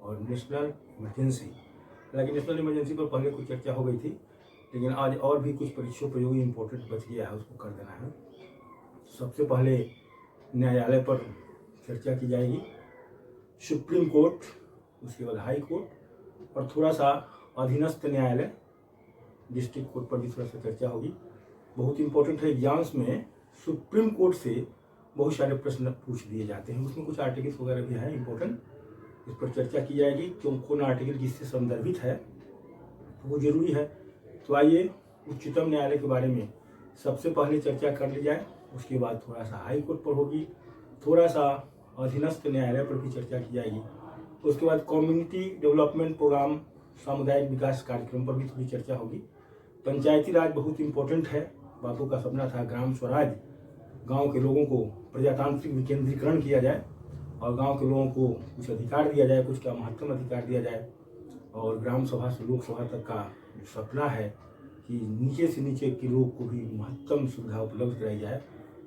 और national emergency. हालांकि national emergency पर पहले कुछ चर्चा हो गई थी, लेकिन आज और भी कुछ परीक्षोपयोगी इम्पोर्टेंट बच गया है, उसको कर देना है। सबसे पहले न्यायालय पर चर्चा की जाएगी, सुप्रीम कोर्ट, उसके बाद हाई कोर्ट और थोड़ा सा अधीनस्थ न्यायालय डिस्ट्रिक्ट कोर्ट पर भी थोड़ा सा चर्चा होगी। बहुत इंपॉर्टेंट है, एग्जाम्स में सुप्रीम कोर्ट से बहुत सारे प्रश्न पूछ दिए जाते हैं, उसमें कुछ आर्टिकल्स वगैरह भी हैं इंपॉर्टेंट, इस पर चर्चा की जाएगी। क्यों, कौन आर्टिकल किससे संदर्भित है वो जरूरी है। तो आइए उच्चतम न्यायालय के बारे में सबसे पहले चर्चा कर ली जाए, उसके बाद थोड़ा सा हाई कोर्ट पर होगी, थोड़ा सा अधीनस्थ न्यायालय पर भी चर्चा की जाएगी, उसके बाद कम्युनिटी डेवलपमेंट प्रोग्राम, सामुदायिक विकास कार्यक्रम पर भी थोड़ी चर्चा होगी। पंचायती राज बहुत इंपॉर्टेंट है, बापू का सपना था ग्राम स्वराज, गांव के लोगों को प्रजातांत्रिक विकेंद्रीकरण किया जाए और गांव के लोगों को कुछ अधिकार दिया जाए, कुछ का महत्तम अधिकार दिया जाए, और ग्राम सभा से लोकसभा तक का सपना है कि नीचे से नीचे के लोग को भी महत्तम सुविधा उपलब्ध कराई जाए,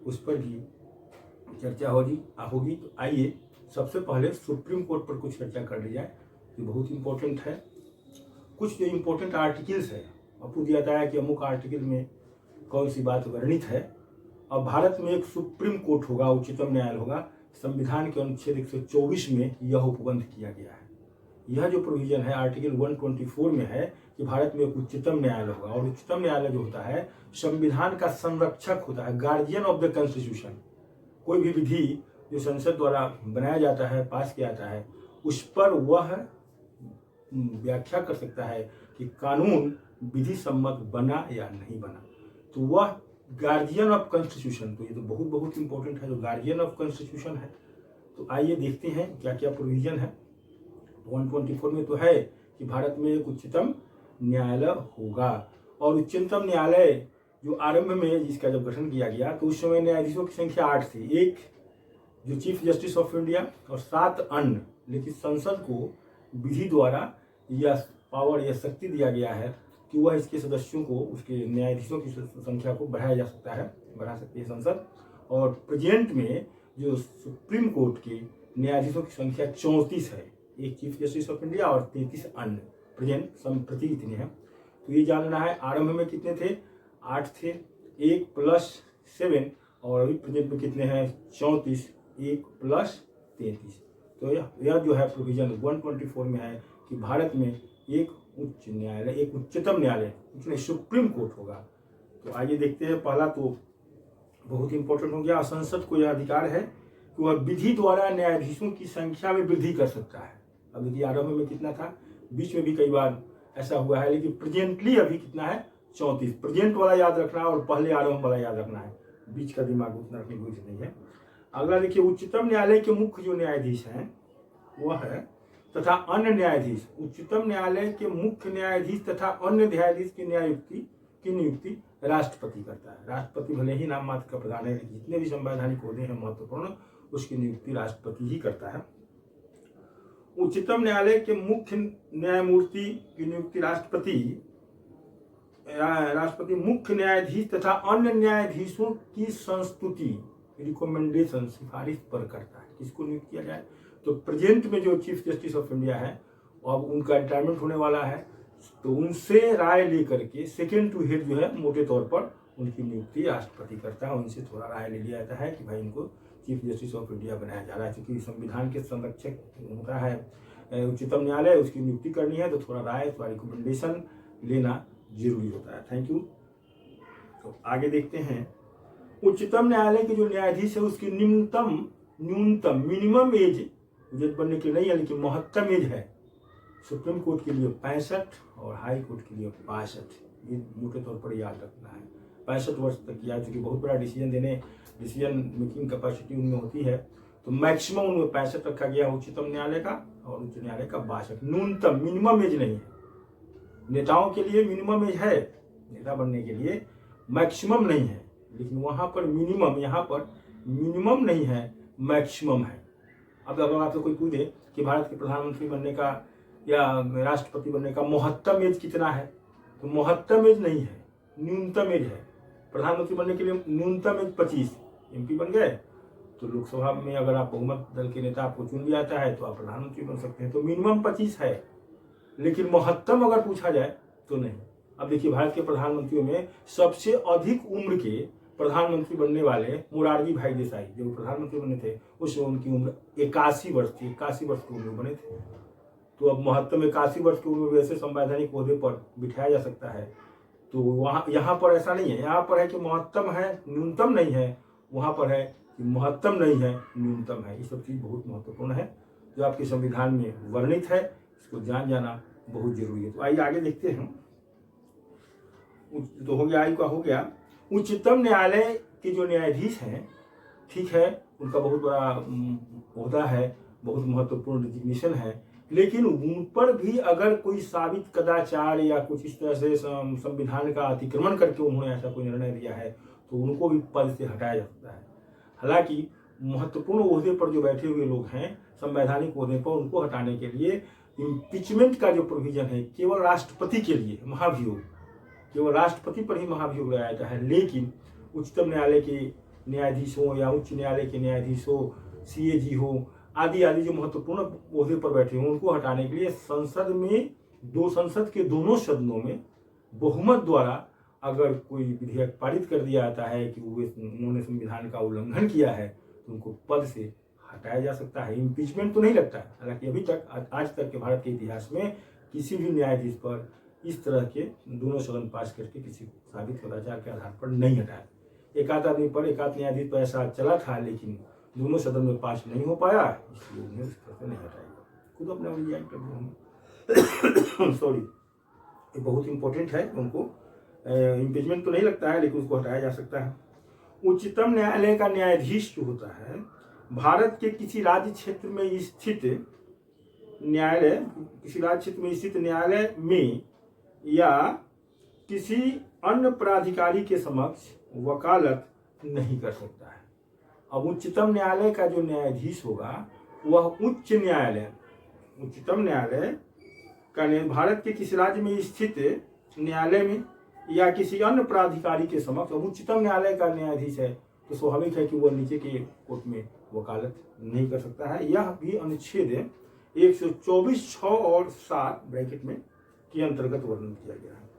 उस पर भी चर्चा होगी। तो आइए सबसे पहले सुप्रीम कोर्ट पर कुछ चर्चा कर ली जाए, ये बहुत इंपॉर्टेंट है। कुछ जो इम्पोर्टेंट आर्टिकल्स है, आपको दिया जाता है कि अमुक आर्टिकल में कौन सी बात वर्णित है। अब भारत में एक सुप्रीम कोर्ट होगा, उच्चतम न्यायालय होगा, संविधान के अनुच्छेद 124 में यह उपबंध किया गया है। यह जो प्रोविजन है आर्टिकल 124 में है कि भारत में एक उच्चतम न्यायालय होगा, और उच्चतम न्यायालय जो होता है संविधान का संरक्षक होता है, गार्जियन ऑफ द कॉन्स्टिट्यूशन। कोई भी विधि जो संसद द्वारा बनाया जाता है, पास किया जाता है, उस पर वह व्याख्या कर सकता है कि कानून विधि सम्मत बना या नहीं बना, तो वह गार्जियन ऑफ कॉन्स्टिट्यूशन। तो ये तो बहुत बहुत इंपॉर्टेंट है, जो गार्जियन ऑफ कॉन्स्टिट्यूशन है। तो आइए देखते हैं क्या क्या प्रोविजन है। 124 में तो है कि भारत में एक उच्चतम न्यायालय होगा, और उच्चतम न्यायालय जो आरंभ में जिसका जब गठन किया गया तो उस समय न्यायाधीशों की संख्या 8 थी, एक जो चीफ जस्टिस ऑफ इंडिया और 7 अन्य। लेकिन संसद को विधि द्वारा यह पावर या शक्ति दिया गया है कि वह इसके सदस्यों को, उसके न्यायाधीशों की संख्या को बढ़ाया जा सकता है, बढ़ा सकती है संसद। और प्रेजेंट में जो सुप्रीम कोर्ट के न्यायाधीशों की संख्या 34 है, एक चीफ जस्टिस ऑफ इंडिया और 33 अन्य, प्रेजेंट संप्रति इतने हैं। तो ये जानना है आरंभ में कितने थे, 8 थे, 1 + 7, और अभी प्रेजेंट में कितने हैं, 34, 1 + 33। तो यह जो है प्रोविजन 124 में है कि भारत में एक उच्च न्यायालय, एक उच्चतम न्यायालय, उसमें सुप्रीम कोर्ट होगा। तो आइए देखते हैं, पहला तो बहुत इंपॉर्टेंट हो गया, संसद को यह अधिकार है कि वह विधि द्वारा न्यायाधीशों की संख्या में वृद्धि कर सकता है। अब देखिए आरंभ में कितना था, बीच में भी कई बार ऐसा हुआ है, लेकिन प्रेजेंटली अभी कितना है, 34। प्रेजेंट वाला याद रखना है और पहले आरंभ वाला याद रखना है, बीच का दिमाग उतना रखने की जरूरत नहीं है। अगला देखिए, उच्चतम न्यायालय के मुख्य जो न्यायाधीश हैं वह है तथा अन्य न्यायाधीश। उच्चतम न्यायालय के मुख्य न्यायाधीश तथा अन्य न्यायाधीश की नियुक्ति राष्ट्रपति करता है। राष्ट्रपति भले ही नाम मात्र का प्रधान है, लेकिन जितने भी संवैधानिक ओहदे हैं महत्वपूर्ण, उसकी नियुक्ति राष्ट्रपति ही करता है। उच्चतम न्यायालय के मुख्य न्यायमूर्ति की नियुक्ति राष्ट्रपति मुख्य न्यायाधीश तथा अन्य न्यायाधीशों की संस्तुति, रिकमेंडेशन, सिफारिश पर करता है। किसको नियुक्त किया जाए, तो प्रेजेंट में जो चीफ जस्टिस ऑफ इंडिया है, अब उनका रिटायरमेंट होने वाला है, तो उनसे राय लेकर के सेकेंड टू हेड जो है मोटे तौर पर उनकी नियुक्ति राष्ट्रपति करता है। उनसे थोड़ा राय ले लिया जाता है कि भाई इनको चीफ जस्टिस ऑफ इंडिया बनाया जा रहा है, क्योंकि संविधान के संरक्षक होता है उच्चतम न्यायालय, उसकी नियुक्ति करनी है, तो थोड़ा राय, थोड़ा रिकमेंडेशन लेना जरूरी होता है। Thank you. तो आगे देखते हैं, उच्चतम न्यायालय के जो न्यायाधीश है उसकी न्यूनतम मिनिमम एज जज बनने के लिए नहीं है, लेकिन महत्तम एज है सुप्रीम कोर्ट के लिए 65 और हाई कोर्ट के लिए 62। ये मोटे तौर पर याद रखना है, 65 वर्ष तक किया, चूंकि बहुत बड़ा डिसीजन मेकिंग कैपेसिटी उनमें होती है, तो मैक्सिमम उनमें 65 रखा गया उच्चतम न्यायालय का, और उच्च न्यायालय का 62। न्यूनतम, मिनिमम एज नहीं है। नेताओं के लिए मिनिमम एज है, नेता बनने के लिए मैक्सिमम नहीं है, लेकिन वहां पर मिनिमम, यहाँ पर मिनिमम नहीं है, मैक्सिमम है। अब अगर आपसे कोई पूछे कि भारत के प्रधानमंत्री बनने का या राष्ट्रपति बनने का महत्तम एज कितना है, तो महत्तम एज नहीं है, न्यूनतम एज है। प्रधानमंत्री बनने के लिए न्यूनतम एज 25, एमपी बन गए तो लोकसभा में अगर आप बहुमत दल के नेता आपको चुन लिया जाता है तो आप प्रधानमंत्री बन सकते हैं। तो मिनिमम 25 है, लेकिन महत्तम अगर पूछा जाए तो नहीं। अब देखिए, भारत के प्रधानमंत्रियों में सबसे अधिक उम्र के प्रधानमंत्री बनने वाले मोरारजी भाई देसाई, जो प्रधानमंत्री बने थे उस समय उनकी उम्र 81 वर्ष थी। 81 वर्ष की उम्र में बने थे। तो अब महत्तम 81 वर्ष की उम्र में वैसे संवैधानिक ओहदे पर बिठाया जा सकता है। तो वहाँ यहाँ पर ऐसा नहीं है। यहाँ पर है कि महत्तम है, न्यूनतम नहीं है। वहाँ पर है कि महत्तम नहीं है, न्यूनतम है। ये सब चीज़ बहुत महत्वपूर्ण है जो आपके संविधान में वर्णित है। इसको जान जाना बहुत जरूरी है। तो आइए आगे देखते हैं। तो हो गया, आयु का हो गया। उच्चतम न्यायालय के जो न्यायाधीश हैं, ठीक है, उनका बहुत बड़ा ओहदा है, बहुत महत्वपूर्ण डिजिग्नेशन है, लेकिन उन पर भी अगर कोई साबित कदाचार या कुछ इस तरह से संविधान का अतिक्रमण करके उन्होंने ऐसा कोई निर्णय दिया है तो उनको भी पद से हटाया जा सकता है। हालांकि महत्वपूर्ण ओहदे पर जो बैठे हुए लोग हैं, संवैधानिक ओहदे पर, उनको हटाने के लिए इम्पीचमेंट का जो प्रोविजन है केवल राष्ट्रपति के लिए, महाभियोग, केवल राष्ट्रपति पर ही महाभियोग लगाया जाता है। लेकिन उच्चतम न्यायालय के न्यायाधीश हो या उच्च न्यायालय के न्यायाधीश हो, सीएजी हो, आदि आदि जो महत्वपूर्ण ओहदे पर बैठे हों, उनको हटाने के लिए संसद के दोनों सदनों में बहुमत द्वारा अगर कोई विधेयक पारित कर दिया जाता है कि उन्होंने संविधान का उल्लंघन किया है तो उनको पद से हटाया जा सकता है। इम्पीचमेंट तो नहीं लगता है। हालांकि अभी तक, आज तक के भारत के इतिहास में किसी भी न्यायाधीश पर इस तरह के दोनों सदन पास करके किसी को साबित कदाचार के आधार पर नहीं हटाया। एक आध आदमी पर, एक आध न्यायाधीश पर ऐसा चला था, लेकिन दोनों सदन में पास नहीं हो पाया, इसलिए उन्हें उस तरह से नहीं हटाएगा। खुद अपने रिजाइन कर दिया। सॉरी, ये बहुत इंपॉर्टेंट है। उनको इम्पीचमेंट तो नहीं लगता है, लेकिन उसको हटाया जा सकता है। उच्चतम न्यायालय का न्यायाधीश जो होता है, भारत के किसी राज्य क्षेत्र में स्थित न्यायालय, किसी राज्य क्षेत्र में स्थित न्यायालय में या किसी अन्य प्राधिकारी के समक्ष वकालत नहीं कर सकता है। अब उच्चतम न्यायालय का जो न्यायाधीश होगा वह उच्चतम न्यायालय का भारत के किसी राज्य में स्थित न्यायालय में या किसी अन्य प्राधिकारी के समक्ष, अब उच्चतम न्यायालय का न्यायाधीश है तो स्वाभाविक है कि वह नीचे के कोर्ट में वकालत नहीं कर सकता है। यह भी अनुच्छेद 124(6) और 7 ब्रैकेट में के अंतर्गत वर्णन किया गया है।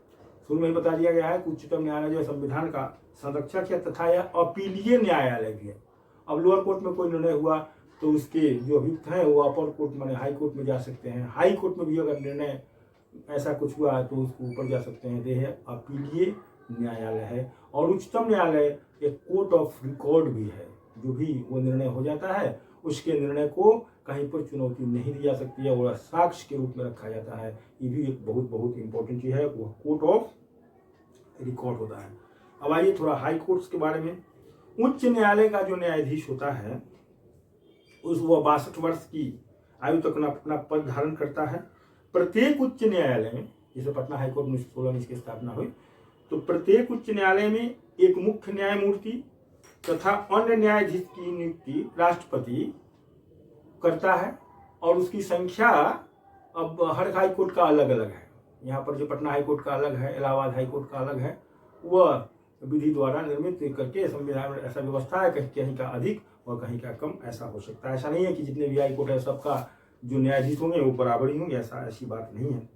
शुरू में ही बता दिया गया है कि उच्चतम न्यायालय जो है संविधान का संरक्षक है तथा यह अपीलीय न्यायालय भी है। अब लोअर कोर्ट में कोई निर्णय हुआ तो उसके जो अभियुक्त हैं वो अपर कोर्ट माने हाई कोर्ट में जा सकते हैं। हाई कोर्ट में भी अगर निर्णय ऐसा कुछ हुआ तो उसको ऊपर जा सकते हैं। यह अपीलीय न्यायालय है। और उच्चतम न्यायालय एक कोर्ट ऑफ रिकॉर्ड भी है। जो भी वो निर्णय हो जाता है उसके निर्णय को कहीं पर चुनौती नहीं दी जा सकती है, वो साक्ष्य के रूप में रखा जाता है। ये भी एक बहुत इंपॉर्टेंट चीज है, वो कोर्ट ऑफ रिकॉर्ड होता है। अब आइए थोड़ा हाई कोर्ट्स के बारे में। उच्च न्यायालय का जो न्यायाधीश होता है वह 62 वर्ष की आयु तक अपना पद धारण करता है। प्रत्येक उच्च न्यायालय में, जैसे पटना हाईकोर्ट में 1916 में इसकी स्थापना हुई, तो प्रत्येक उच्च न्यायालय में एक मुख्य न्यायमूर्ति तथा अन्य न्यायाधीश की नियुक्ति राष्ट्रपति करता है। और उसकी संख्या अब हर हाई कोर्ट का अलग अलग है। यहाँ पर जो पटना हाई कोर्ट का अलग है, इलाहाबाद हाई कोर्ट का अलग है। वह विधि द्वारा निर्मित करके संविधान में ऐसा व्यवस्था है, कहीं का अधिक और कहीं का कम ऐसा हो सकता है। ऐसा नहीं है कि जितने भी हाई कोर्ट है सबका जो न्यायाधीश होंगे वो बराबर ही होंगे, ऐसी बात नहीं है।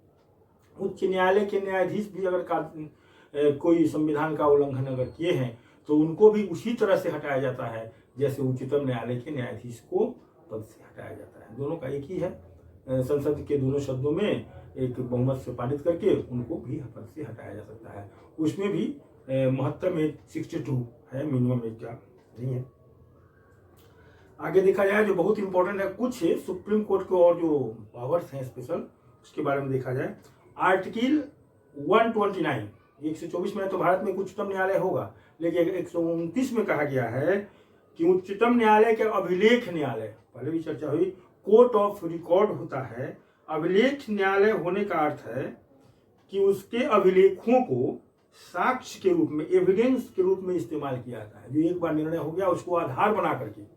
उच्च न्यायालय के न्यायाधीश भी अगर कोई संविधान का उल्लंघन अगर किए हैं तो उनको भी उसी तरह से हटाया जाता है जैसे उच्चतम न्यायालय के न्यायाधीश को पद से हटाया जाता है। दोनों का एक ही है। संसद के दोनों सदनों में एक बहुमत से पारित करके उनको भी पद से हटाया जा सकता है। उसमें भी महत्तम एज 62 है, मिनिमम एज का नहीं है। आगे देखा जाए जो बहुत इंपॉर्टेंट है, कुछ सुप्रीम कोर्ट को और जो पावर्स हैं स्पेशल, उसके बारे में देखा जाए। आर्टिकल 129 124 में तो भारत में उच्चतम न्यायालय होगा, लेकिन 129 में कहा गया है कि उच्चतम न्यायालय के अभिलेख न्यायालय, पहले भी चर्चा हुई, कोर्ट ऑफ रिकॉर्ड होता है। अभिलेख न्यायालय होने का अर्थ है कि उसके अभिलेखों को साक्ष्य के रूप में, एविडेंस के रूप में इस्तेमाल किया जाता है। जो एक बार निर्णय हो गया उसको आधार बना करके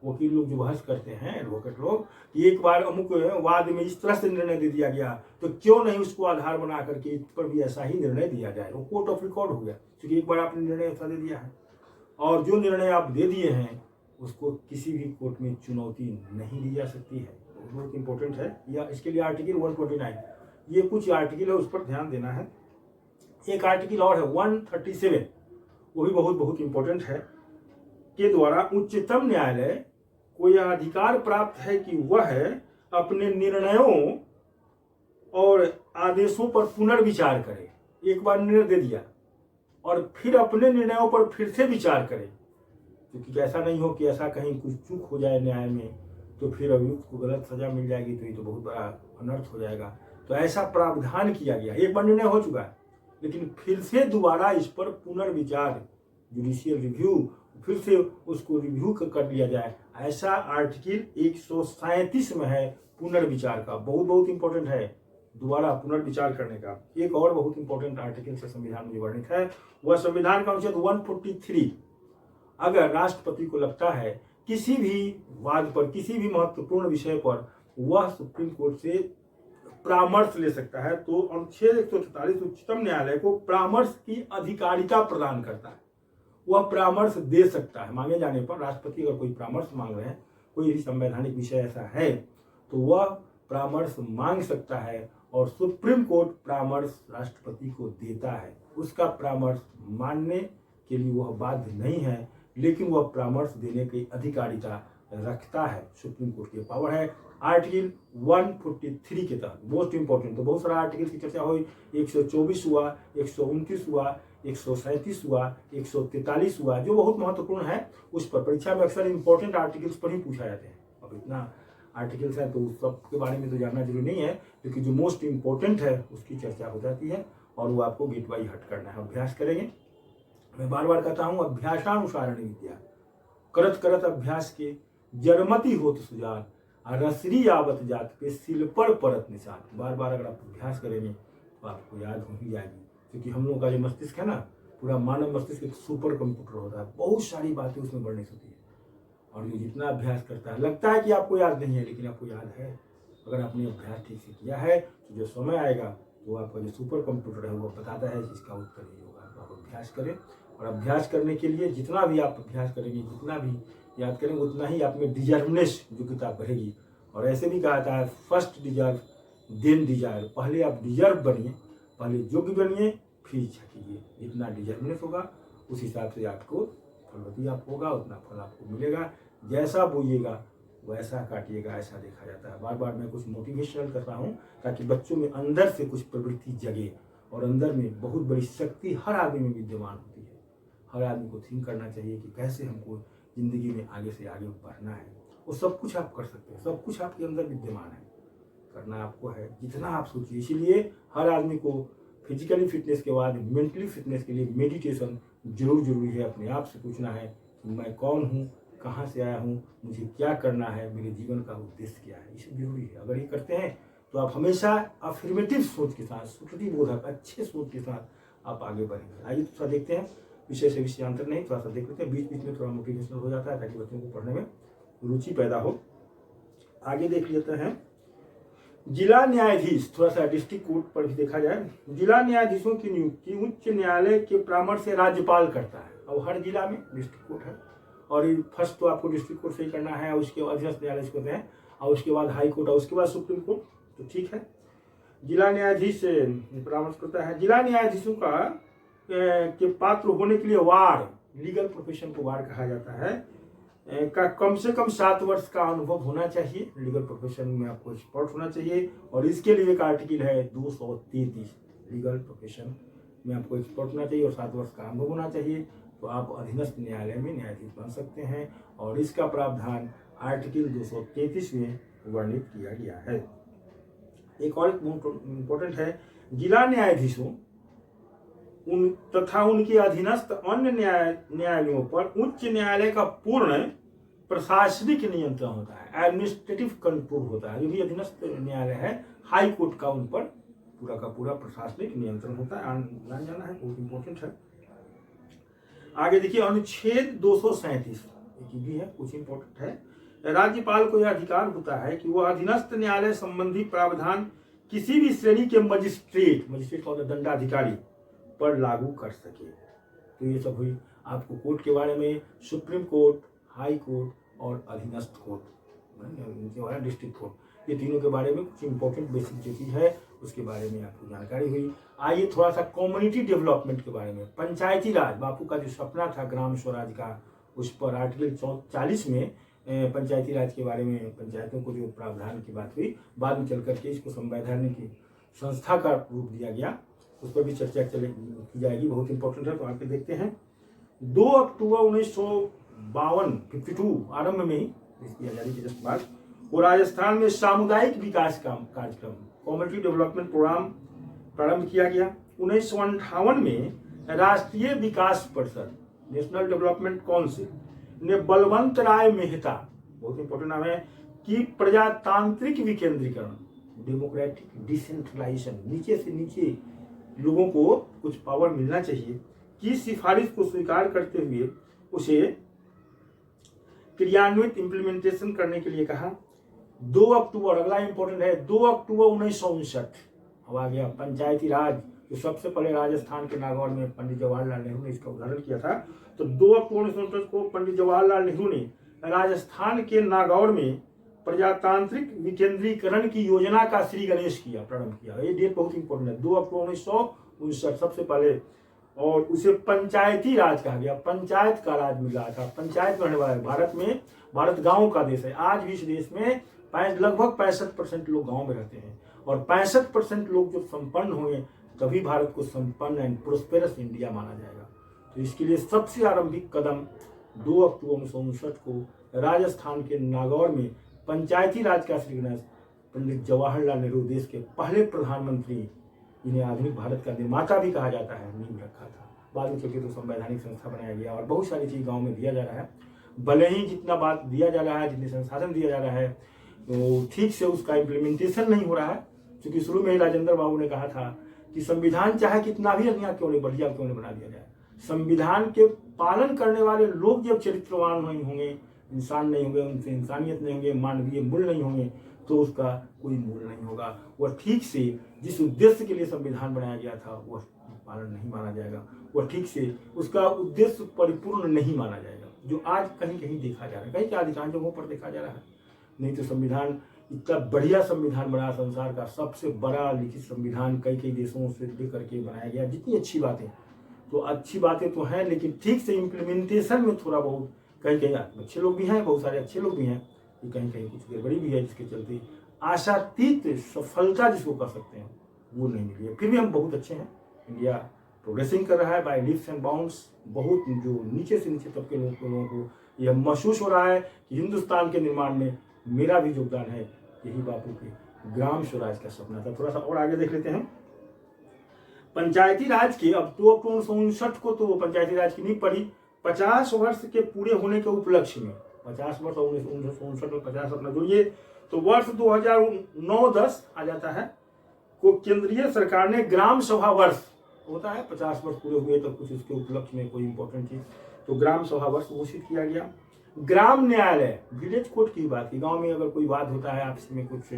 वकील लोग जो बहस करते हैं, एडवोकेट लोग, कि एक बार अमुक वाद में इस तरह से निर्णय दे दिया गया तो क्यों नहीं उसको आधार बना करके इस पर भी ऐसा ही निर्णय दिया जाए। वो कोर्ट ऑफ रिकॉर्ड हो गया, क्योंकि एक बार आपने निर्णय ऐसा दे दिया है और जो निर्णय आप दे दिए हैं उसको किसी भी कोर्ट में चुनौती नहीं दी जा सकती है। बहुत इंपॉर्टेंट है। या इसके लिए आर्टिकल 149, ये कुछ आर्टिकल है, उस पर ध्यान देना है। एक आर्टिकल और है 137, वो भी बहुत इंपॉर्टेंट है, के द्वारा उच्चतम न्यायालय को यह अधिकार प्राप्त है कि वह अपने निर्णयों और आदेशों पर पुनर्विचार करे। एक बार निर्णय दे दिया और फिर अपने निर्णयों पर फिर से विचार करे, क्योंकि ऐसा नहीं हो कि ऐसा कहीं कुछ चूक हो जाए न्याय में तो फिर अभियुक्त को गलत सजा मिल जाएगी, तो ये तो बहुत बड़ा अनर्थ हो जाएगा। तो ऐसा प्रावधान किया गया। एक बार निर्णय हो चुका है, लेकिन फिर से दोबारा इस पर पुनर्विचार, जुडिशियल रिव्यू, फिर से उसको रिव्यू कर लिया जाए। ऐसा आर्टिकल 137 में है पुनर्विचार का। बहुत इंपॉर्टेंट है दोबारा पुनर्विचार करने का। एक और बहुत इंपॉर्टेंट आर्टिकल से संविधान में वर्णित है, वह संविधान का अनुच्छेद 143। अगर राष्ट्रपति को लगता है किसी भी वाद पर, किसी भी महत्वपूर्ण विषय पर वह सुप्रीम कोर्ट से परामर्श ले सकता है, तो अनुच्छेद 144 उच्चतम न्यायालय को परामर्श की अधिकारिता प्रदान करता है। वह परामर्श दे सकता है। मांगे जाने पर राष्ट्रपति अगर कोई परामर्श मांग रहे हैं, कोई भी संवैधानिक विषय ऐसा है, तो वह परामर्श मांग सकता है और सुप्रीम कोर्ट परामर्श राष्ट्रपति को देता है। उसका परामर्श मानने के लिए वह बाध्य नहीं है, लेकिन वह परामर्श देने की अधिकारिता रखता है। सुप्रीम कोर्ट की पावर है आर्टिकल 143 के तहत। मोस्ट इंपॉर्टेंट, तो बहुत सारा आर्टिकल की चर्चा हुई। 124 हुआ, 129 हुआ, 137 हुआ, 143 हुआ, जो बहुत महत्वपूर्ण है। उस पर परीक्षा में अक्सर इंपॉर्टेंट आर्टिकल्स पर ही पूछा जाते हैं। अब इतना आर्टिकल्स हैं तो उस सब के बारे में तो जानना जरूरी नहीं है, क्योंकि जो मोस्ट इंपॉर्टेंट है उसकी चर्चा हो जाती है और वो आपको गेट बाई हट करना है। अभ्यास करेंगे। मैं बार बार कहता हूँ, अभ्यासानुसारण विद्या करत करत अभ्यास के जरमती होत सुजान, रसरी आवत जात पे सिल पर परत निशान। बार बार अगर आप अभ्यास करेंगे तो आपको याद हो ही जाएगी, क्योंकि हम लोगों का जो मस्तिष्क है ना, पूरा मानव मस्तिष्क एक सुपर कंप्यूटर होता है। बहुत सारी बातें उसमें वर्णित होती है और ये जितना अभ्यास करता है, लगता है कि आपको याद नहीं है, लेकिन आपको याद है। अगर आपने अभ्यास ठीक से किया है तो जो समय आएगा तो आपका जो सुपर कंप्यूटर है वो बताता है कि इसका उत्तर ये होगा। तो आप अभ्यास करें, और अभ्यास करने के लिए जितना भी आप अभ्यास करेंगे, जितना भी याद करेंगे, उतना ही आप में डिजर्वनेस जो किताब बढ़ेगी। और ऐसे भी कहा था, फर्स्ट डिजर्व देन डिजायर। पहले आप डिजर्व बनिए, पहले योग्य बनिए, फिर इच्छा कीजिए। जितना डिजर्वनेस होगा उस हिसाब से आपको फलवती आप होगा, उतना फल आपको मिलेगा। जैसा बोइएगा वैसा काटिएगा, ऐसा देखा जाता है। बार बार मैं कुछ मोटिवेशनल कर रहा हूँ ताकि बच्चों में अंदर से कुछ प्रवृत्ति जगे, और अंदर में बहुत बड़ी शक्ति हर आदमी में विद्यमान होती है। हर आदमी को थिंक करना चाहिए कि कैसे हमको जिंदगी में आगे से आगे बढ़ना है। वो सब कुछ आप कर सकते हैं, सब कुछ आपके अंदर विद्यमान है, करना आपको है जितना आप सोचिए। इसीलिए हर आदमी को फिजिकली फिटनेस के बाद मेंटली फिटनेस के लिए मेडिटेशन जरूरी है। अपने आप से पूछना है कि मैं कौन हूँ, कहाँ से आया हूँ, मुझे क्या करना है, मेरे जीवन का उद्देश्य क्या है। ये सब जरूरी है। अगर ये करते हैं तो आप हमेशा अफर्मेटिव सोच के साथ, सुकृति बोधक अच्छे सोच के साथ आप आगे बढ़ेंगे। आइए थोड़ा देखते हैं, विषय से विषयांतर नहीं, थोड़ा सा देख लेते हैं। बीच बीच में थोड़ा मोटिवेशनल हो जाता है ताकि बच्चों को पढ़ने में रुचि पैदा हो। आगे देख लेते हैं जिला न्यायाधीश। थोड़ा सा डिस्ट्रिक्ट कोर्ट पर भी देखा जाए। जिला न्यायाधीशों की नियुक्ति उच्च न्यायालय के परामर्श से राज्यपाल करता है। अब हर जिला में डिस्ट्रिक्ट कोर्ट है, और फर्स्ट तो आपको डिस्ट्रिक्ट कोर्ट से ही करना है, उसके बाद अधीनस्थ न्यायालय करते हैं, और उसके बाद हाई कोर्ट, और उसके बाद सुप्रीम कोर्ट। तो ठीक है, जिला न्यायाधीश से परामर्श करता है। जिला न्यायाधीशों का के पात्र होने के लिए वार, लीगल प्रोफेशन को वार कहा जाता है, का कम से कम 7 वर्ष का अनुभव होना चाहिए। लीगल प्रोफेशन में आपको एक्सपर्ट होना चाहिए, और इसके लिए एक आर्टिकल है 233। लीगल प्रोफेशन में आपको एक्सपर्ट होना चाहिए और 7 वर्ष का अनुभव होना चाहिए, तो आप अधीनस्थ न्यायालय में न्यायाधीश बन सकते हैं। और इसका प्रावधान आर्टिकल 233 में वर्णित किया गया है। एक और इम्पोर्टेंट है, जिला न्यायाधीशों तथा उनके अधीनस्थ अन्य न्यायालयों पर उच्च न्यायालय का पूर्ण प्रशासनिक नियंत्रण होता है, एडमिनिस्ट्रेटिव कंट्रोल होता है। जो भी अधीनस्थ न्यायालय है, हाई कोर्ट का उन पर पूरा का पूरा प्रशासनिक नियंत्रण होता है। ध्यान जाना है, बहुत इंपॉर्टेंट है। आगे देखिए अनुच्छेद 237 भी है, कुछ इंपॉर्टेंट है। राज्यपाल को यह अधिकार होता है कि वह अधीनस्थ न्यायालय संबंधी प्रावधान किसी भी श्रेणी के मजिस्ट्रेट का दंडाधिकारी पर लागू कर सके। तो ये सब हुई आपको कोर्ट के बारे में। सुप्रीम कोर्ट, हाई कोर्ट और अधीनस्थ कोर्ट, नीचे वाला डिस्ट्रिक्ट कोर्ट, ये तीनों के बारे में कुछ इंपॉर्टेंट बेसिक जो चीज़ है उसके बारे में आपको जानकारी हुई। आइए थोड़ा सा कम्युनिटी डेवलपमेंट के बारे में, पंचायती राज, बापू का जो सपना था ग्राम स्वराज का, उस पर आर्टिकल 40 में पंचायती राज के बारे में, पंचायतों को जो प्रावधान की बात हुई, बाद में चल करके इसको संवैधानिक संस्था का रूप दिया गया, उस पर भी चर्चा की जाएगी, बहुत इंपॉर्टेंट है। तो आगे देखते हैं 2 अक्टूबर 1952 52 आरंभ में ही इसकी आजादी के जस्ट बाद वो राजस्थान में सामुदायिक विकास का कार्यक्रम कम्युनिटी डेवलपमेंट प्रोग्राम प्रारंभ किया गया। 1958 में राष्ट्रीय विकास परिषद नेशनल डेवलपमेंट काउंसिल ने बलवंत राय मेहता, बहुत इंपॉर्टेंट नाम है, कि प्रजातांत्रिक विकेंद्रीकरण, डेमोक्रेटिक डिसेंट्रलाइजेशन, नीचे से नीचे लोगों को कुछ पावर मिलना चाहिए, की सिफारिश को स्वीकार करते हुए उसे क्रियान्वित इंप्लीमेंटेशन करने के लिए कहा। 2 अक्टूबर, अगला इंपॉर्टेंट है, 2 अक्टूबर 1959 अब आ गया पंचायती राज, जो सबसे पहले राजस्थान के नागौर में पंडित जवाहरलाल नेहरू ने इसका उद्घाटन किया था। तो 2 अक्टूबर 1959 को पंडित जवाहरलाल नेहरू ने राजस्थान के नागौर में प्रजातांत्रिक विकेंद्रीकरण की योजना का श्री गणेश किया, प्रारंभ किया। ये डेट बहुत इंपॉर्टेंट है, 2 अक्टूबर 1959 सबसे पहले, और उसे पंचायती राज कहा गया। पंचायत का राज मिल रहा था, पंचायत रहने वाला है। भारत में, भारत गांव का देश है, आज भी इस देश में लगभग 65% लोग गांव में रहते हैं, और 65% लोग जब संपन्न होंगे तभी भारत को संपन्न एंड प्रोस्पेरस इंडिया माना जाएगा। तो इसके लिए सबसे आरंभिक कदम 2 अक्टूबर 1959 को राजस्थान के नागौर में पंचायती राज का श्री गणेश, पंडित जवाहरलाल नेहरू देश के पहले प्रधानमंत्री, जिन्हें आधुनिक भारत का निर्माता भी कहा जाता है, नींव रखा था। बाद में चलके तो संवैधानिक संस्था बनाया गया और बहुत सारी चीज गांव में दिया जा रहा है। भले ही जितना बात दिया जा रहा है, जितने संसाधन दिया जा रहा है, तो ठीक से उसका इम्प्लीमेंटेशन नहीं हो रहा है। क्योंकि शुरू में ही राजेंद्र बाबू ने कहा था कि संविधान चाहे कितना भी अन्याय क्यों नहीं, बढ़िया क्यों नहीं बना दिया जाए, संविधान के पालन करने वाले लोग जब चरित्रवान नहीं होंगे, इंसान नहीं होंगे, उनसे इंसानियत नहीं होंगे, मानवीय मूल्य नहीं होंगे, तो उसका कोई मूल्य नहीं होगा। वह ठीक से जिस उद्देश्य के लिए संविधान बनाया गया था वह पालन नहीं माना जाएगा, वह ठीक से उसका उद्देश्य परिपूर्ण नहीं माना जाएगा, जो आज कहीं कहीं देखा जा रहा है, कहीं क्या अधिकांश जगहों पर देखा जा रहा है। नहीं तो संविधान, इतना बढ़िया संविधान बना, संसार का सबसे बड़ा लिखित संविधान कई देशों से लेकर के बनाया गया। जितनी अच्छी बातें, तो अच्छी बातें तो हैं, लेकिन ठीक से इम्प्लीमेंटेशन में थोड़ा बहुत कहीं कहीं अच्छे लोग भी हैं, बहुत सारे अच्छे लोग भी हैं, कहीं कहीं कुछ गड़बड़ी भी है, जिसके चलते आशातीत सफलता जिसको कर सकते हैं वो नहीं मिली है। फिर भी हम बहुत अच्छे हैं, इंडिया प्रोग्रेसिंग कर रहा है बाय लीप्स एंड बाउंड्स। बहुत जो नीचे से नीचे तबके लोगों को यह महसूस हो रहा है कि हिंदुस्तान के निर्माण में मेरा भी योगदान है। यही बापू के ग्राम स्वराज का सपना था। थोड़ा सा और आगे देख लेते हैं। पंचायती राज के अब 2 अक्टूबर 1959 को तो पंचायती राज की नींव पड़ी। 50 वर्ष के पूरे होने के उपलक्ष्य में, 50 वर्ष 1959 में 50 अपना जोड़िए, तो वर्ष 2009-10 आ जाता है को केंद्रीय सरकार ने ग्राम सभा वर्ष होता है, 50 वर्ष पूरे हुए तो कुछ उसके उपलक्ष्य में कोई इंपॉर्टेंट चीज, तो ग्राम सभा वर्ष घोषित किया गया। ग्राम न्यायालय, विलेज कोर्ट की बात की, गांव में अगर कोई वाद होता है आपस में, कुछ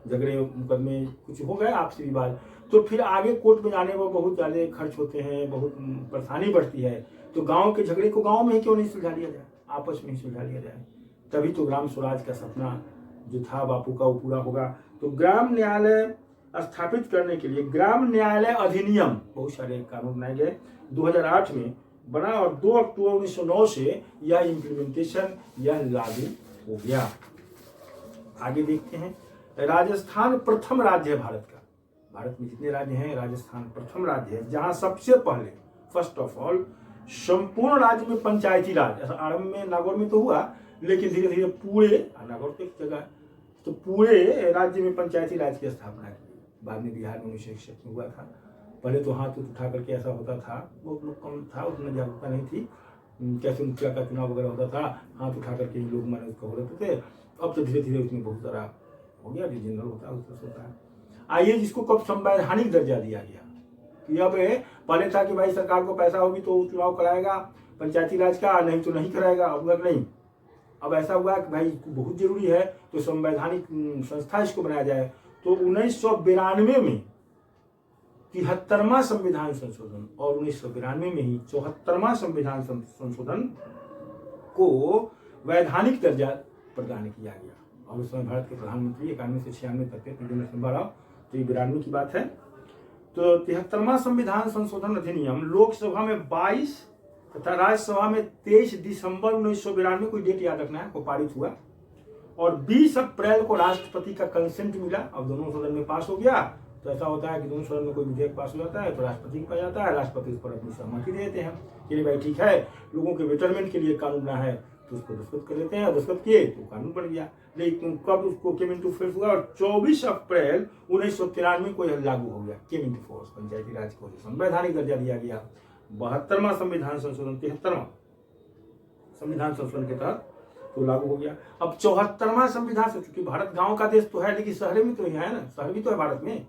झगड़े मुकदमे कुछ हो गए आपसी विवाद, तो फिर आगे कोर्ट में जाने में बहुत ज़्यादा खर्च होते हैं, बहुत परेशानी बढ़ती है। तो गांव के झगड़े को गांव में ही क्यों नहीं सुलझा लिया जाए, आपस में ही सुलझा लिया जाए, तभी तो ग्राम स्वराज का सपना जो था बापू का वो पूरा होगा। तो ग्राम न्यायालय स्थापित करने के लिए ग्राम न्यायालय अधिनियम, बहुत सारे कानून बनाए गए, 2008 में बना और 2 अक्टूबर 1909 से यह इम्प्लीमेंटेशन, यह लागू हो गया। आगे देखते हैं। राजस्थान प्रथम राज्य है भारत का, भारत में जितने राज्य हैं राजस्थान प्रथम राज्य है, जहां सबसे पहले फर्स्ट ऑफ ऑल संपूर्ण राज्य में पंचायती राज, ऐसा आरंभ में नागौर में तो हुआ, लेकिन धीरे धीरे पूरे, नागौर तो एक जगह, तो पूरे राज्य में पंचायती राज की स्थापना की। बाद में बिहार में 1961 में हुआ था। पहले तो हाथ उठा करके ऐसा होता था, बहुत लोग कम था, उतना जागरूकता नहीं थी, कैसे मुखिया का चुनाव वगैरह होता था, हाथ उठा करके ही लोग माने उसको हो रहे थे। अब तो धीरे धीरे उसमें बहुत सारा हो गया, जो जनरल होता है उससे होता है। आइए, जिसको कब संवैधानिक दर्जा दिया गया कि अब पहले था कि भाई सरकार को पैसा होगी तो चुनाव कराएगा पंचायती राज का, नहीं तो नहीं कराएगा, अब नहीं, अब ऐसा हुआ कि भाई बहुत जरूरी है तो संवैधानिक संस्था इसको बनाया जाए। तो 1992 में 73वां संविधान संशोधन और 1992 में ही 74वां संविधान संशोधन को वैधानिक दर्जा प्रदान किया गया। और उस समय भारत के प्रधानमंत्री 91 से 96 तक थे, नरसिम्हा राव। तो ये 92 की बात है। तो 73वां संविधान संशोधन अधिनियम लोकसभा में 22 तथा राज्यसभा में 23 दिसंबर 1992, कोई डेट याद रखना है, को पारित हुआ। और 20 अप्रैल को राष्ट्रपति का कंसेंट मिला। अब दोनों सदन में पास हो गया। तो ऐसा होता है कि दोनों सदन में कोई विधेयक पास हो जाता है तो राष्ट्रपति के पास जाता है, राष्ट्रपति उस पर अपनी सहमति दे देते हैं कि भाई ठीक है, लोगों के बेटरमेंट के लिए कानून बना है, तो उसको दस्तखत कर लेते हैं। और दस्तखत किए तो कानून बन गया। लेकिन कब उसको केम इनटू फोर्स हुआ? और 24 अप्रैल 1993 को यह लागू हो गया, केम इनटू फोर्स। पंचायती राज को संवैधानिक दर्जा दिया गया। 72वां संविधान संशोधन, 73वां संविधान संशोधन के तहत तो लागू हो गया। अब 74वां संविधान से, चूंकि भारत गांव का देश तो है, लेकिन शहर भी तो यहाँ है ना, शहर भी तो है भारत में,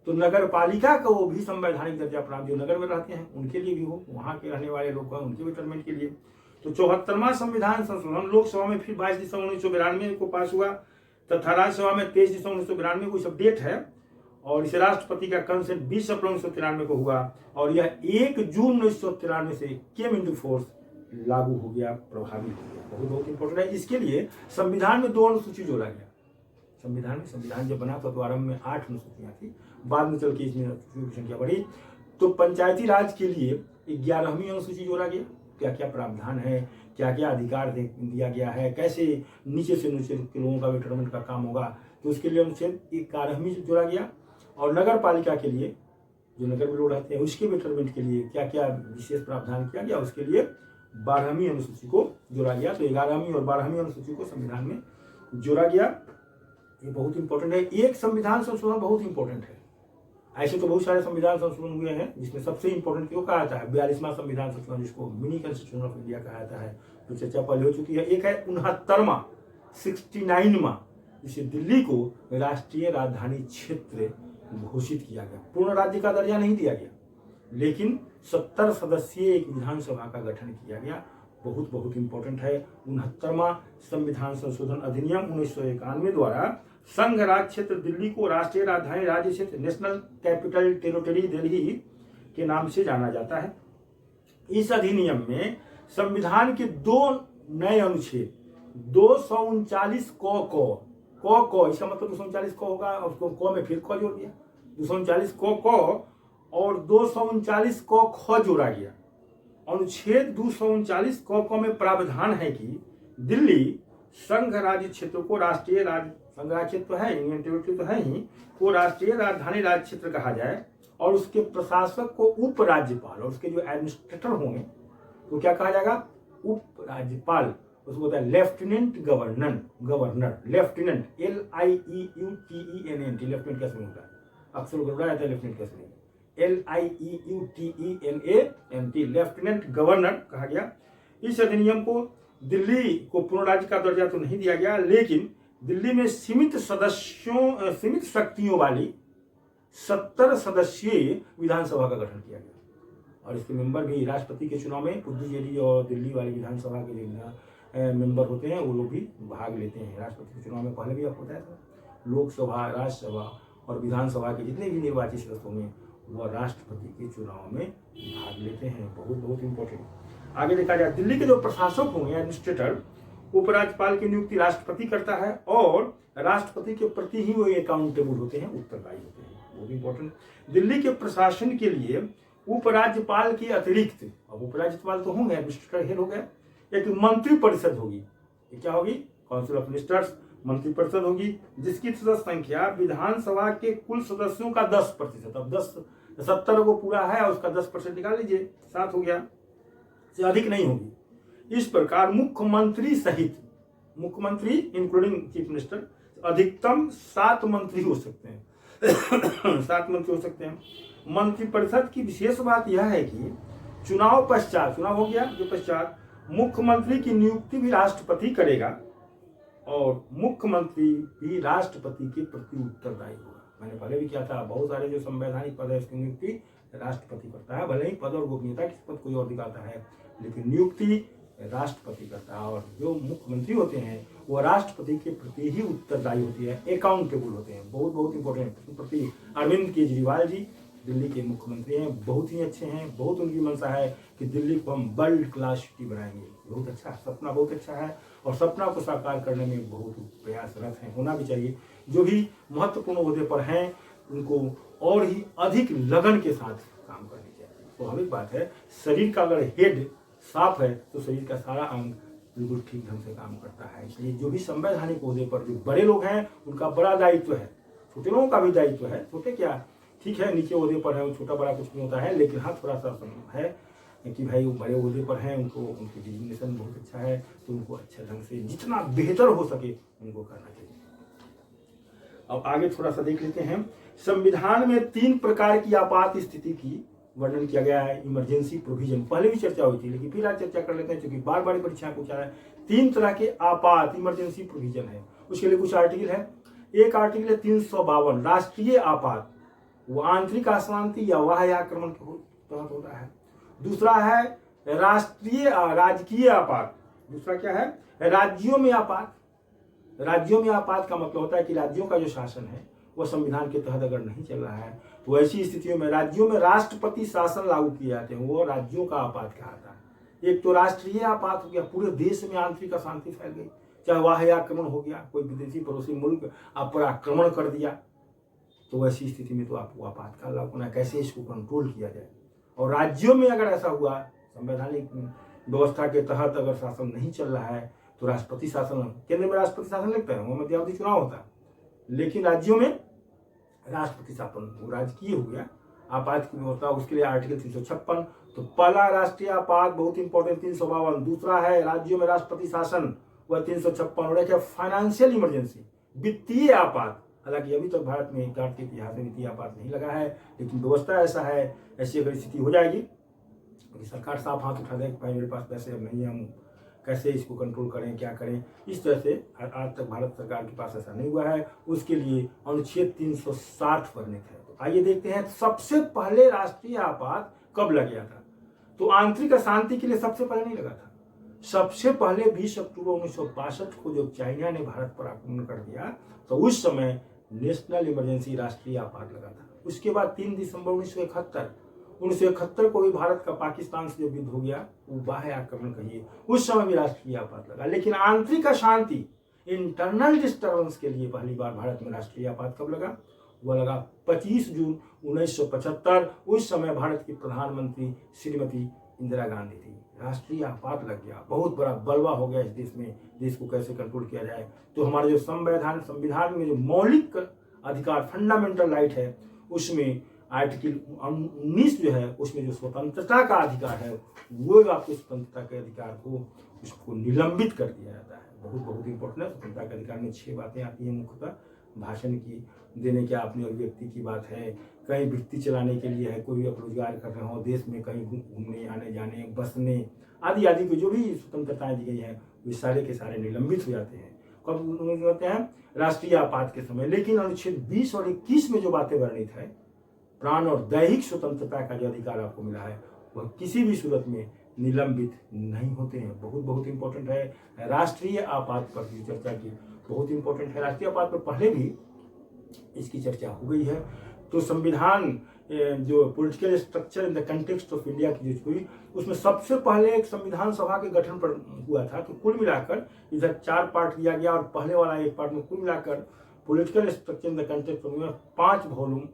तो नगर पालिका का वो भी संवैधानिक दर्जा प्राप्त, जो नगर में रहते हैं उनके लिए भी हो, वहां के रहने वाले लोग हैं उनके बेटरमेंट के लिए। तो 74वां संविधान संशोधन लोकसभा में फिर 22 दिसंबर 1992 को पास हुआ तथा राज्यसभा में 23 दिसंबर 1992 को सब डेट है। और इसे राष्ट्रपति का कंसेंट 20 अप्रैल 1993 को हुआ। और यह 1 जून 1993 से केम इनटू फोर्स लागू हो गया, प्रभावी हो गया। बहुत बहुत इंपॉर्टेंट है। इसके लिए संविधान में 2 अनुसूची जोड़ा गया। संविधान जब बना तो आरंभ में 8 अनुसूचियां थी, बाद में चल के इसमें अनुसूचियों की संख्या बढ़ी। तो पंचायती राज के लिए 11वीं अनुसूची जोड़ा गया। क्या क्या प्रावधान है, क्या क्या अधिकार दिया गया है, कैसे नीचे से नीचे के लोगों का बेटरमेंट का काम होगा, तो उसके लिए अनुच्छेद 11वीं जोड़ा गया। और नगर पालिका के लिए, जो नगर में लोग रहते हैं, उसके बेटरमेंट के लिए क्या क्या विशेष प्रावधान किया गया, उसके लिए 12वीं अनुसूची को जोड़ा गया। तो 11वीं और 12वीं अनुसूची को संविधान में जोड़ा गया। ये बहुत इंपॉर्टेंट है। एक संविधान संशोधन बहुत इंपॉर्टेंट है। ऐसे तो बहुत सारे संविधान संशोधन हुए हैं, जिसमें सबसे इंपॉर्टेंट क्यों कहा जाता है 42वां संविधान संशोधन, जिसको मिनी कॉन्स्टिट्यूशन ऑफ इंडिया कहा जाता है, तो चर्चा पहले हो चुकी है। एक है 69वां 69वां, जिसे दिल्ली को राष्ट्रीय राजधानी क्षेत्र घोषित किया गया। पूर्ण राज्य का दर्जा नहीं दिया गया, लेकिन 70 सदस्यीय एक विधानसभा का गठन किया गया। बहुत बहुत इंपॉर्टेंट है। 69वां संविधान संशोधन अधिनियम 1991 द्वारा संघ राज्य क्षेत्र दिल्ली को राष्ट्रीय राजधानी राज्य क्षेत्र, नेशनल कैपिटल टेरिटरी दिल्ली के नाम से जाना जाता है। इस अधिनियम में संविधान के 2 नए अनुच्छेद 239 क, इसका मतलब 239 क होगा, उसको क में फिर ख जोड़ दिया, 239 क और 239 क ख जोड़ा गया। अनुच्छेद 239 क में प्रावधान है कि दिल्ली संघ राज्य क्षेत्र को राष्ट्रीय संघ राज्य क्षेत्र तो है, यूनियन टेरिटरी तो है ही, को राष्ट्रीय राजधानी राज्य क्षेत्र कहा जाए। और उसके प्रशासक को उप राज्यपाल, और उसके जो एडमिनिस्ट्रेटर होंगे तो क्या कहा जाएगा? उप राज्यपाल। उसको होता है lieutenant governor, lieutenant, LIEUTENANT, lieutenant कैसे होता है, अक्सर गड़बड़ा जाता है लेफ्टिनेंट कैसे, LIEUTENANT, लेफ्टिनेंट गवर्नर कहा गया। इस अधिनियम को दिल्ली को पूर्ण राज्य का दर्जा तो नहीं दिया गया, लेकिन दिल्ली में सीमित शक्तियों वाली 70 सदस्यीय विधानसभा का गठन किया गया। और इसके मेंबर भी राष्ट्रपति के चुनाव में पुडुचेरी और दिल्ली वाली विधानसभा के जो मेंबर होते हैं वो लोग भी भाग लेते हैं। राष्ट्रपति के चुनाव में पहले भी आपको बताया था, लोकसभा, राज्यसभा और विधानसभा के जितने भी निर्वाचित सदस्य होंगे वह राष्ट्रपति के चुनाव में भाग लेते हैं। बहुत बहुत इंपॉर्टेंट। आगे देखा जाए, दिल्ली के जो प्रशासक होंगे, एडमिनिस्ट्रेटर, उपराज्यपाल की नियुक्ति राष्ट्रपति करता है और राष्ट्रपति के प्रति ही वो अकाउंटेबल होते हैं, उत्तरदायी होते हैं। बहुत इंपॉर्टेंट। दिल्ली के प्रशासन के लिए उपराज्यपाल के अतिरिक्त, अब उपराज्यपाल तो होंगे, एडमिनिस्ट्रेटर हेड हो गया, एक मंत्री परिषद होगी। ये क्या होगी? काउंसिल ऑफ मिनिस्टर्स, मंत्री परिषद होगी, जिसकी सदस्य संख्या विधानसभा के कुल सदस्यों का 10%। अब 70 को पूरा है और उसका 10% निकाल लीजिए, 7 हो गया, से अधिक नहीं होगी। इस प्रकार मुख्यमंत्री सहित, मुख्यमंत्री इंक्लूडिंग चीफ मिनिस्टर, अधिकतम 7 मंत्री हो सकते हैं 7 मंत्री हो सकते हैं। मंत्रिपरिषद की विशेष बात यह है कि चुनाव पश्चात, चुनाव हो गया जो पश्चात, मुख्यमंत्री की नियुक्ति भी राष्ट्रपति करेगा और मुख्यमंत्री भी राष्ट्रपति के प्रति उत्तरदायी होगा। मैंने पहले भी किया था, बहुत सारे जो संवैधानिक पद है उसकी नियुक्ति राष्ट्रपति करता है। भले ही पद और गोपनीयता किस पद कोई और दिखाता है, लेकिन नियुक्ति राष्ट्रपति करता है। और जो मुख्यमंत्री होते हैं वो राष्ट्रपति के प्रति ही उत्तरदायी होती है, अकाउंटेबल होते हैं। बहुत बहुत इंपॉर्टेंट। प्रति अरविंद केजरीवाल जी दिल्ली के मुख्यमंत्री हैं, बहुत ही अच्छे हैं। बहुत उनकी मंशा है कि दिल्ली को हम वर्ल्ड क्लास सिटी बनाएंगे। बहुत अच्छा है, सपना बहुत अच्छा है और सपना को साकार करने में बहुत प्रयासरत हैं, होना भी चाहिए। जो भी महत्वपूर्ण ओहदे पर हैं उनको और ही अधिक लगन के साथ काम करनी चाहिए। स्वाभाविक बात है, शरीर का अगर हेड साफ है तो शरीर का सारा अंग बिल्कुल ठीक ढंग से काम करता है। इसलिए जो भी संवैधानिक ओहदे पर जो बड़े लोग हैं उनका बड़ा दायित्व है, छोटे लोगों का भी दायित्व है। छोटे क्या, ठीक है, नीचे ओहदे पर है, छोटा बड़ा कुछ नहीं होता है, लेकिन हाँ थोड़ा सा है कि भाई वो बड़े ओहदे पर हैं, उनको उनकी डिजिग्नेशन बहुत अच्छा है, तो उनको अच्छे ढंग से जितना बेहतर हो सके उनको करना चाहिए। अब आगे थोड़ा सा देख लेते हैं। संविधान में 3 प्रकार की आपात स्थिति की वर्णन किया गया है। इमरजेंसी प्रोविजन पहले भी चर्चा हुई थी, लेकिन फिर आज चर्चा कर लेते हैं क्योंकि बार बार परीक्षा पूछा है। 3 तरह के आपात इमरजेंसी प्रोविजन है, उसके लिए कुछ आर्टिकल है। एक आर्टिकल है 352 राष्ट्रीय आपात, वो आंतरिक अशांति या बाह्य आक्रमण के तहत होता है। दूसरा है राजकीय आपात। दूसरा क्या है, राज्यों में आपात। राज्यों में आपात का मतलब होता है कि राज्यों का जो शासन है वो संविधान के तहत अगर नहीं चल रहा है तो ऐसी स्थितियों में राज्यों में राष्ट्रपति शासन लागू किए जाते हैं, वो राज्यों का आपात कहलाता है। एक तो राष्ट्रीय आपात हो गया, पूरे देश में आंतरिक अशांति फैल गई, चाहे बाह्य आक्रमण हो गया, कोई विदेशी पड़ोसी मुल्क आप पर आक्रमण कर दिया, तो ऐसी स्थिति में तो आपको आपातकाल लागू करना, कैसे इसको कंट्रोल किया जाए। और राज्यों में अगर ऐसा हुआ, संवैधानिक व्यवस्था के तहत अगर शासन नहीं चल रहा है तो राष्ट्रपति शासन, केंद्र में राष्ट्रपति शासन लगता है, वो मध्यावधि चुनाव होता है, लेकिन राज्यों में राष्ट्रपति शासन, वो राजकीय हो गया। आपात की व्यवस्था उसके लिए आर्टिकल 356। तो पहला राष्ट्रीय आपात बहुत इंपॉर्टेंट 352, दूसरा है राज्यों में राष्ट्रपति शासन वह 356, और एक है फाइनेंशियल इमरजेंसी वित्तीय आपात। हालांकि अभी तक भारत में के इतिहास में वित्तीय आपात नहीं लगा है, लेकिन व्यवस्था ऐसा है, ऐसी अगर स्थिति हो जाएगी कि सरकार साफ हाथ उठा दे भाई मेरे पास पैसे अब नहीं है, हम कैसे इसको कंट्रोल करें, क्या करें, इस तरह से आज तक भारत सरकार के पास ऐसा नहीं हुआ है। उसके लिए अनुच्छेद 360 वर्णित है। तो आइए देखते हैं सबसे पहले राष्ट्रीय आपात कब लग गया था। तो आंतरिक अशांति के लिए सबसे पहले नहीं लगा था, सबसे पहले 20 अक्टूबर 1962 को जब चाइना ने भारत पर आक्रमण कर दिया तो उस समय नेशनल इमरजेंसी राष्ट्रीय आपात लगा था। उसके बाद 3 दिसंबर 1971 को भी भारत का पाकिस्तान से जब युद्ध हो गया, वो बाह्य आक्रमण कहिए, उस समय भी राष्ट्रीय आपात लगा। लेकिन आंतरिक अशांति इंटरनल डिस्टर्बेंस के लिए पहली बार भारत में राष्ट्रीय आपात कब लगा, वह लगा 25 जून 1975। उस समय भारत की प्रधानमंत्री श्रीमती इंदिरा गांधी थी। राष्ट्रीय आपात लग गया, बहुत बड़ा बलवा हो गया इस देश में, देश को कैसे कंट्रोल किया जाए। तो हमारे जो संविधान में जो मौलिक अधिकार फंडामेंटल राइट है, उसमें आर्टिकल 19 जो है, उसमें जो स्वतंत्रता का अधिकार है, वो आपके स्वतंत्रता के अधिकार को उसको निलंबित कर दिया जाता है। बहुत इंपॉर्टेंट है। स्वतंत्रता के अधिकार में 6 बातें आती हैं मुख्यतः, भाषण की देने के, अपने अभिव्यक्ति की बात है, कहीं वृत्ति चलाने के लिए है, कोई भी आप रोजगार कर रहे हो देश में, कहीं घूमने आने जाने बसने आदि आदि को जो भी स्वतंत्रताएं दी गई है वे सारे के सारे निलंबित हो जाते हैं। कब होते हैं, राष्ट्रीय आपात के समय। लेकिन अनुच्छेद 20 और 21 में जो बातें वर्णित है, प्राण और दैहिक स्वतंत्रता का जो अधिकार आपको मिला है, वह किसी भी सूरत में निलंबित नहीं होते हैं। बहुत इंपॉर्टेंट है। राष्ट्रीय आपात पर जो चर्चा की बहुत इंपॉर्टेंट है। राष्ट्रीय आपात पर पहले भी इसकी चर्चा हो गई है। तो संविधान जो political structure in the context of India की जो हुई, उसमें सबसे पहले एक संविधान सभा के गठन पर हुआ था। तो कुल मिलाकर इधर 4 पार्ट दिया गया और पहले वाला 1 पार्ट में कुल मिलाकर political structure in the context of 5 volume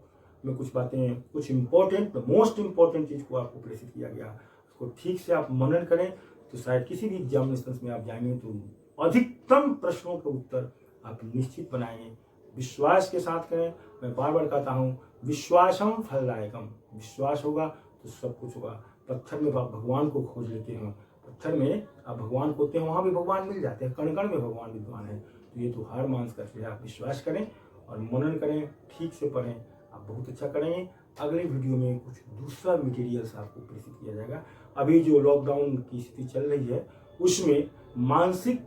में कुछ बातें, कुछ इंपॉर्टेंट मोस्ट इंपॉर्टेंट चीज को आपको प्रेषित किया गया। उसको ठीक से आप मनन करें तो शायद किसी भी एग्जामिनेशन में आप जाएंगे तो अधिकतम प्रश्नों के उत्तर आप निश्चित बनाएंगे। विश्वास के साथ करें। मैं बार बार कहता हूँ, विश्वासम फलदायकम, विश्वास होगा तो सब कुछ होगा। पत्थर में आप भगवान को खोज लेते हैं, पत्थर में आप भगवान खोजते हैं, वहाँ भी भगवान मिल जाते हैं, कण कण में भगवान विद्वान है। तो ये तो हार मान कर आप विश्वास करें और मनन करें, ठीक से पढ़ें, आप बहुत अच्छा करेंगे। अगले वीडियो में कुछ दूसरा मटेरियल्स आपको प्रेषित किया जाएगा। अभी जो लॉकडाउन की स्थिति चल रही है उसमें मानसिक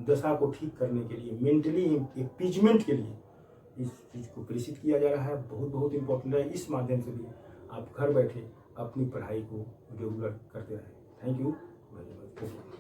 दशा को ठीक करने के लिए, मेंटली एपीजमेंट के लिए इस चीज़ को प्रेषित किया जा रहा है। बहुत इंपॉर्टेंट है। इस माध्यम से भी आप घर बैठे अपनी पढ़ाई को रेगुलर करते रहें। Thank you very much.